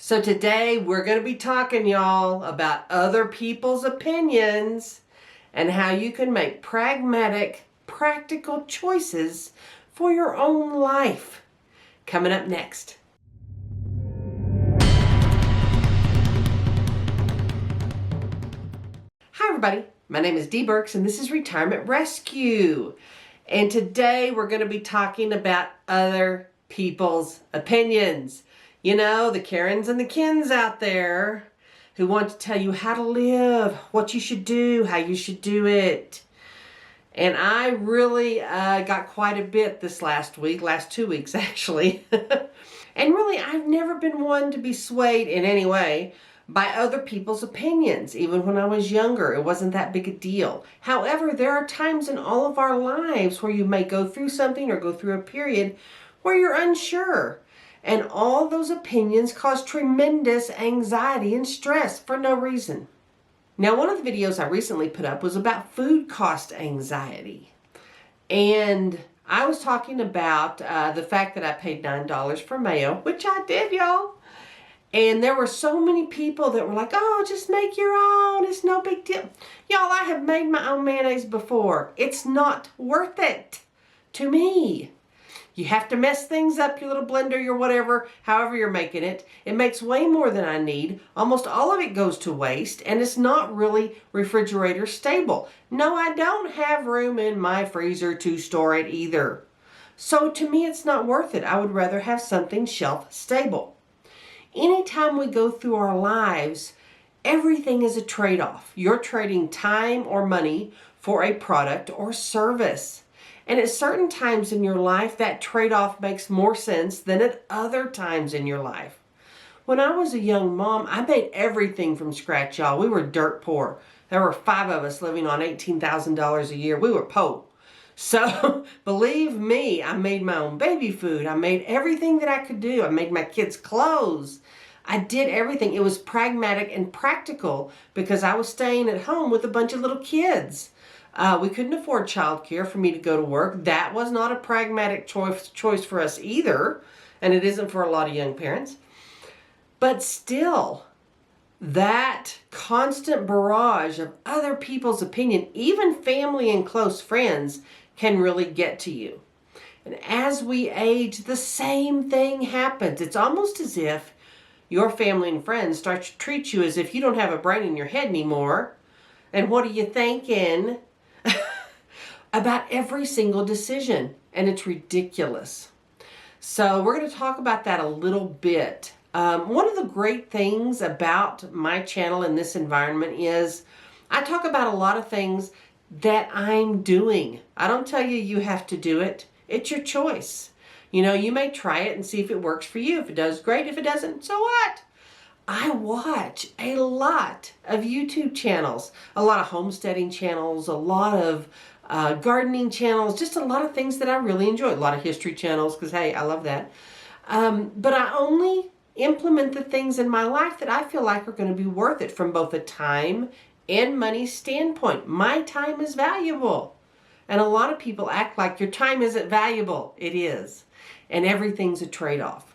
So today we're going to be talking, y'all, about other people's opinions and how you can make pragmatic, practical choices for your own life. Coming up next. Hi everybody, my name is Dee Burks and this is Retirement Rescue. And today we're going to be talking about other people's opinions. You know, the Karens and the Kens out there who want to tell you how to live, what you should do, how you should do it. And I really got quite a bit this last 2 weeks actually. And really, I've never been one to be swayed in any way by other people's opinions. Even when I was younger, it wasn't that big a deal. However, there are times in all of our lives where you may go through something or go through a period where you're unsure. And all those opinions cause tremendous anxiety and stress for no reason. Now, one of the videos I recently put up was about food cost anxiety. And I was talking about the fact that I paid $9 for mayo, which I did, y'all. And there were so many people that were like, oh, just make your own. It's no big deal. Y'all, I have made my own mayonnaise before. It's not worth it to me. You have to mess things up, your little blender, your whatever, however you're making it. It makes way more than I need. Almost all of it goes to waste, and it's not really refrigerator stable. No, I don't have room in my freezer to store it either. So to me, it's not worth it. I would rather have something shelf stable. Anytime we go through our lives, everything is a trade-off. You're trading time or money for a product or service. And at certain times in your life, that trade-off makes more sense than at other times in your life. When I was a young mom, I made everything from scratch, y'all. We were dirt poor. There were 5 of us living on $18,000 a year. We were poor. So believe me, I made my own baby food. I made everything that I could do. I made my kids' clothes. I did everything. It was pragmatic and practical because I was staying at home with a bunch of little kids. We couldn't afford childcare for me to go to work. That was not a pragmatic choice for us either, and it isn't for a lot of young parents. But still, that constant barrage of other people's opinion, even family and close friends, can really get to you. And as we age, the same thing happens. It's almost as if your family and friends start to treat you as if you don't have a brain in your head anymore. And what are you thinking? About every single decision, and it's ridiculous. So we're going to talk about that a little bit. One of the great things about my channel in this environment is I talk about a lot of things that I'm doing. I don't tell you you have to do it. It's your choice. You know, you may try it and see if it works for you. If it does, great. If it doesn't, so what? I watch a lot of YouTube channels, a lot of homesteading channels, a lot of gardening channels, just a lot of things that I really enjoy. A lot of history channels because, hey, I love that. But I only implement the things in my life that I feel like are going to be worth it from both a time and money standpoint. My time is valuable. And a lot of people act like your time isn't valuable. It is. And everything's a trade-off.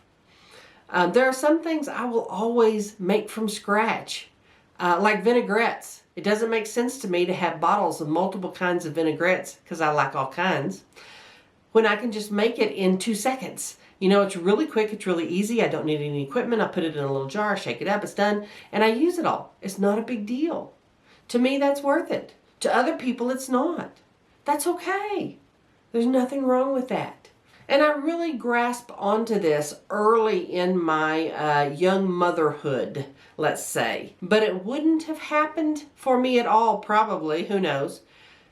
There are some things I will always make from scratch, like vinaigrettes. It doesn't make sense to me to have bottles of multiple kinds of vinaigrettes, because I like all kinds, when I can just make it in 2 seconds. You know, it's really quick, it's really easy, I don't need any equipment, I put it in a little jar, shake it up, it's done, and I use it all. It's not a big deal. To me, that's worth it. To other people, it's not. That's okay. There's nothing wrong with that. And I really grasped onto this early in my young motherhood, let's say. But it wouldn't have happened for me at all, probably, who knows,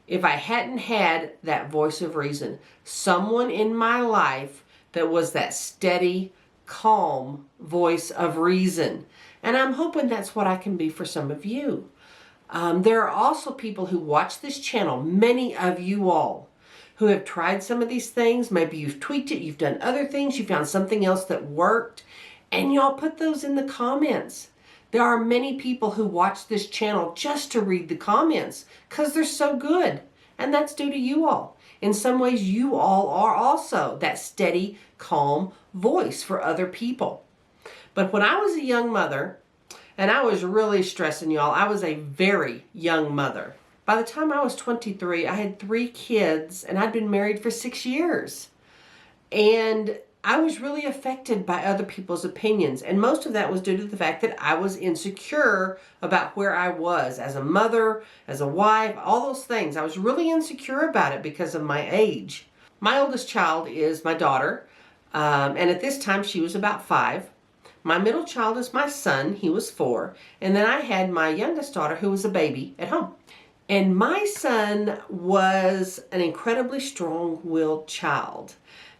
if I hadn't had that voice of reason. Someone in my life that was that steady, calm voice of reason. And I'm hoping that's what I can be for some of you. There are also people who watch this channel, many of you all, who have tried some of these things. Maybe you've tweaked it, you've done other things, you found something else that worked, and y'all put those in the comments. There are many people who watch this channel just to read the comments because they're so good, and that's due to you all. In some ways, you all are also that steady, calm voice for other people. But when I was a young mother, and I was really stressing y'all, I was a very young mother. By the time I was 23, I had 3 kids and I'd been married for 6 years. And I was really affected by other people's opinions. And most of that was due to the fact that I was insecure about where I was as a mother, as a wife, all those things. I was really insecure about it because of my age. My oldest child is my daughter. And at this time, she was about 5. My middle child is my son. He was 4. And then I had my youngest daughter who was a baby at home. And my son was an incredibly strong-willed child.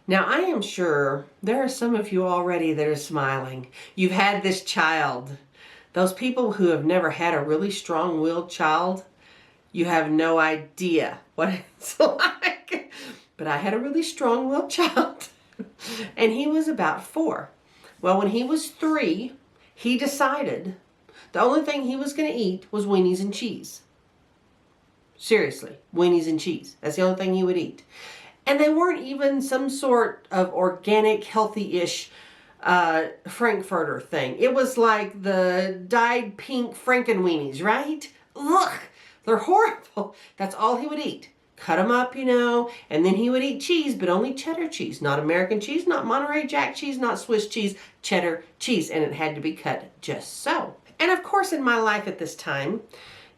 Now, I am sure there are some of you already that are smiling. You've had this child. Those people who have never had a really strong-willed child, you have no idea what it's like. But I had a really strong-willed child, and he was about 4. Well, when he was 3, he decided the only thing he was going to eat was weenies and cheese. Seriously, weenies and cheese. That's the only thing he would eat. And they weren't even some sort of organic, healthy-ish Frankfurter thing. It was like the dyed pink Frankenweenies, right? Ugh, they're horrible. That's all he would eat. Cut them up, and then he would eat cheese, but only cheddar cheese. Not American cheese, not Monterey Jack cheese, not Swiss cheese, cheddar cheese. And it had to be cut just so. And of course, in my life at this time,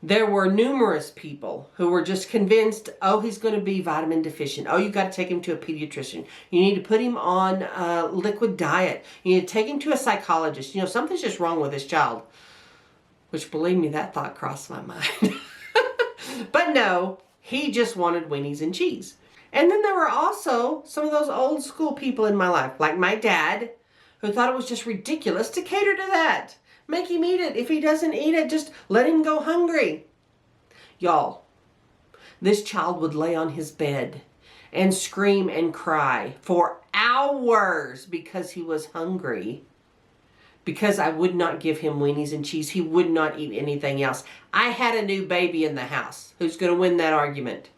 there were numerous people who were just convinced, oh, he's going to be vitamin deficient. Oh, you got to take him to a pediatrician. You need to put him on a liquid diet. You need to take him to a psychologist. Something's just wrong with this child. Which, believe me, that thought crossed my mind. But no, he just wanted weenies and cheese. And then there were also some of those old school people in my life, like my dad, who thought it was just ridiculous to cater to that. Make him eat it. If he doesn't eat it, just let him go hungry. Y'all, this child would lay on his bed and scream and cry for hours because he was hungry. Because I would not give him weenies and cheese. He would not eat anything else. I had a new baby in the house. Who's going to win that argument?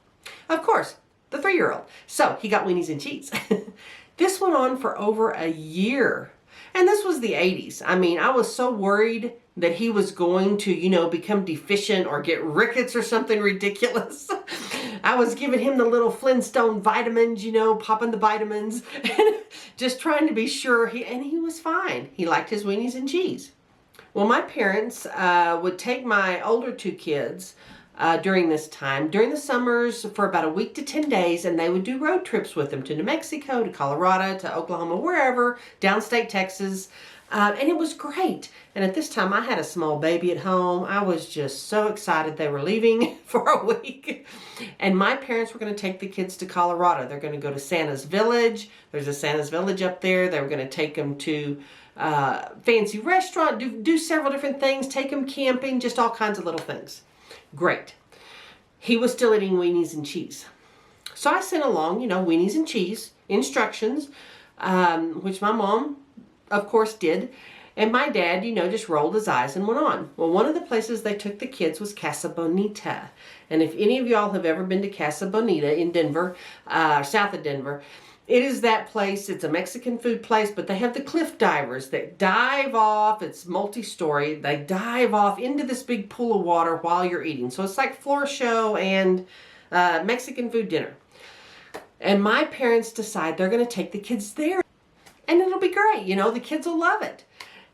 Of course, the 3-year-old. So he got weenies and cheese. This went on for over a year. And this was the 80s. I mean, I was so worried that he was going to, become deficient or get rickets or something ridiculous. I was giving him the little Flintstone vitamins, popping the vitamins, and just trying to be sure. And he was fine. He liked his weenies and cheese. Well, my parents would take my older 2 kids during this time, during the summers, for about a week to 10 days, and they would do road trips with them to New Mexico, to Colorado, to Oklahoma, wherever, downstate Texas, and it was great. And at this time, I had a small baby at home. I was just so excited they were leaving for a week. And my parents were going to take the kids to Colorado. They're going to go to Santa's Village. There's a Santa's Village up there. They were going to take them to fancy restaurant, do several different things, take them camping, just all kinds of little things. Great. He was still eating weenies and cheese. So I sent along, weenies and cheese instructions, which my mom, of course, did. And my dad, just rolled his eyes and went on. Well, one of the places they took the kids was Casa Bonita. And if any of y'all have ever been to Casa Bonita in Denver, south of Denver, it is that place. It's a Mexican food place, but they have the cliff divers that dive off. It's multi-story. They dive off into this big pool of water while you're eating. So it's like floor show and Mexican food dinner. And my parents decide they're going to take the kids there. And it'll be great. The kids will love it.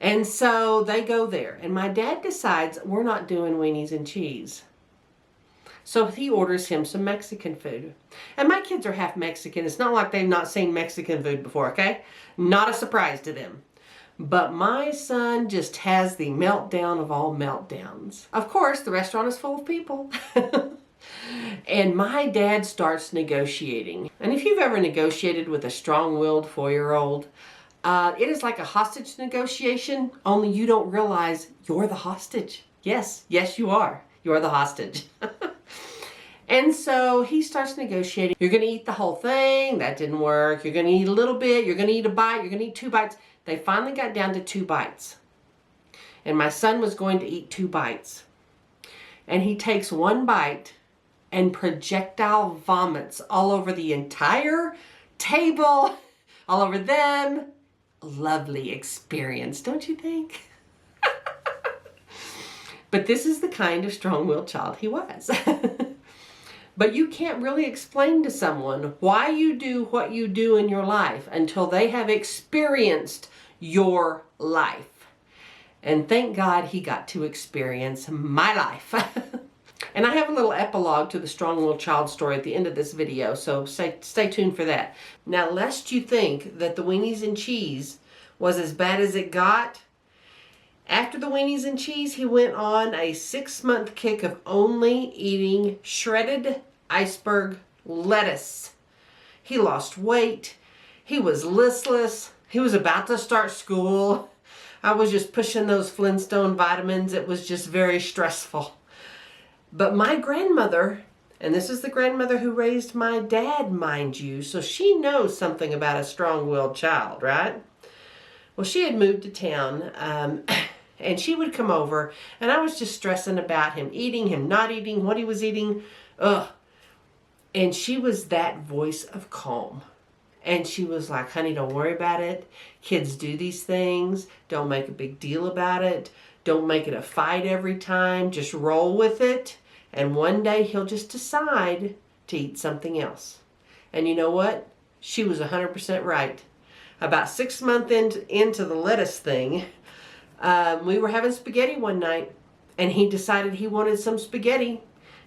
And so they go there. And my dad decides we're not doing weenies and cheese. So he orders him some Mexican food. And my kids are half Mexican. It's not like they've not seen Mexican food before, okay? Not a surprise to them. But my son just has the meltdown of all meltdowns. Of course, the restaurant is full of people. And my dad starts negotiating. And if you've ever negotiated with a strong-willed 4-year-old, it is like a hostage negotiation, only you don't realize you're the hostage. Yes, you are. You're the hostage. And so he starts negotiating. You're going to eat the whole thing. That didn't work. You're going to eat a little bit. You're going to eat a bite. You're going to eat 2 bites. They finally got down to 2 bites. And my son was going to eat 2 bites. And he takes 1 bite and projectile vomits all over the entire table, all over them, lovely experience, don't you think? But this is the kind of strong-willed child he was. But you can't really explain to someone why you do what you do in your life until they have experienced your life. And thank God he got to experience my life. And I have a little epilogue to the strong-willed child story at the end of this video, so stay tuned for that. Now, lest you think that the weenies and cheese was as bad as it got, after the weenies and cheese, he went on a 6-month kick of only eating shredded iceberg lettuce. He lost weight. He was listless. He was about to start school. I was just pushing those Flintstone vitamins. It was just very stressful. But my grandmother, and this is the grandmother who raised my dad, mind you, so she knows something about a strong-willed child, right? Well, she had moved to town, and she would come over, and I was just stressing about him eating, him not eating, what he was eating. Ugh. And she was that voice of calm. And she was like, honey, don't worry about it. Kids do these things. Don't make a big deal about it. Don't make it a fight every time. Just roll with it. And one day he'll just decide to eat something else. And you know what? She was 100% right. About 6 months into the lettuce thing, we were having spaghetti one night, and he decided he wanted some spaghetti.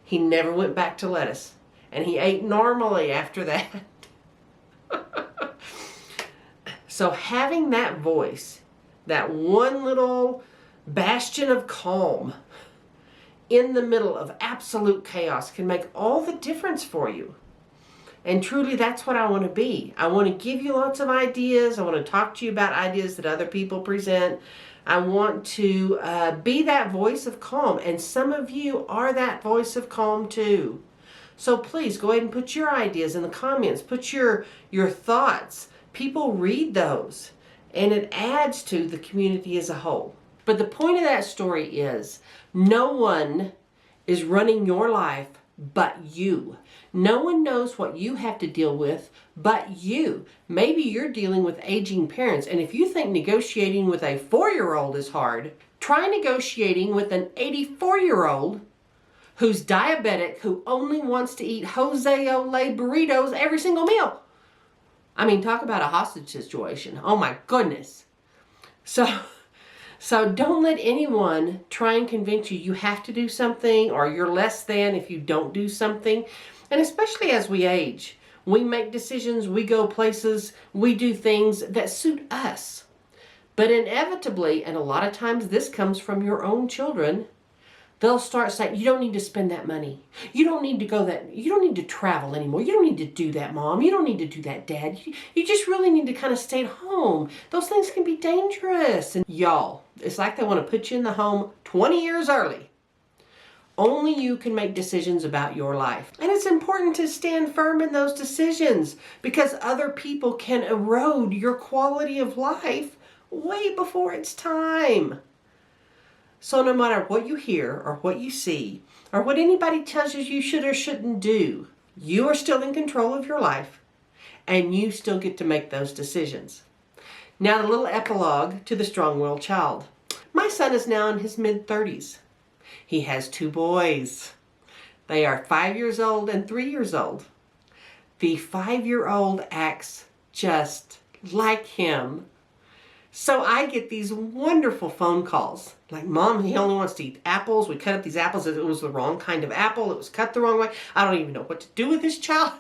He never went back to lettuce, and he ate normally after that. So having that voice, that one little bastion of calm in the middle of absolute chaos, can make all the difference for you. And truly, that's what I want to be. I want to give you lots of ideas. I want to talk to you about ideas that other people present. I want to be that voice of calm. And some of you are that voice of calm too. So please go ahead and put your ideas in the comments. Put your thoughts. People read those. And it adds to the community as a whole. But the point of that story is no one is running your life but you. No one knows what you have to deal with but you. Maybe you're dealing with aging parents, and if you think negotiating with a 4-year-old is hard, try negotiating with an 84-year-old who's diabetic, who only wants to eat Jose Ole burritos every single meal. I mean, talk about a hostage situation. Oh my goodness. So don't let anyone try and convince you have to do something, or you're less than if you don't do something. And especially as we age, we make decisions, we go places, we do things that suit us. But inevitably, and a lot of times this comes from your own children, they'll start saying, you don't need to spend that money. You don't need to go that, you don't need to travel anymore. You don't need to do that, Mom. You don't need to do that, Dad. You just really need to kind of stay at home. Those things can be dangerous. And y'all, it's like they want to put you in the home 20 years early. Only you can make decisions about your life. And it's important to stand firm in those decisions, because other people can erode your quality of life way before it's time. So no matter what you hear or what you see or what anybody tells you should or shouldn't do, you are still in control of your life, and you still get to make those decisions. Now, the little epilogue to the strong-willed child. My son is now in his mid-30s. He has 2 boys. They are 5 years old and 3 years old. The 5-year-old acts just like him. So I get these wonderful phone calls. Like, Mom, he only wants to eat apples. We cut up these apples. It was the wrong kind of apple. It was cut the wrong way. I don't even know what to do with this child.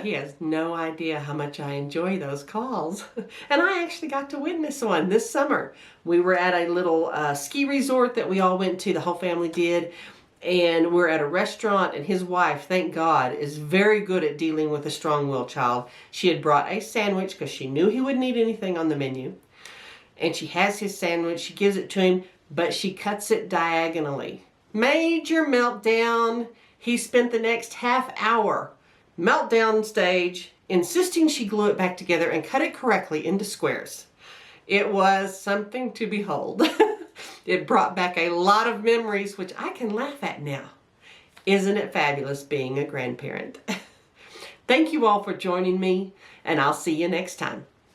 He has no idea how much I enjoy those calls. And I actually got to witness one this summer. We were at a little ski resort that we all went to. The whole family did. And we're at a restaurant, and his wife, thank God, is very good at dealing with a strong-willed child. She had brought a sandwich because she knew he wouldn't eat anything on the menu. And she has his sandwich. She gives it to him, but she cuts it diagonally. Major meltdown. He spent the next half hour meltdown stage, insisting she glue it back together and cut it correctly into squares. It was something to behold. It brought back a lot of memories, which I can laugh at now. Isn't it fabulous being a grandparent? Thank you all for joining me. and I'll see you next time.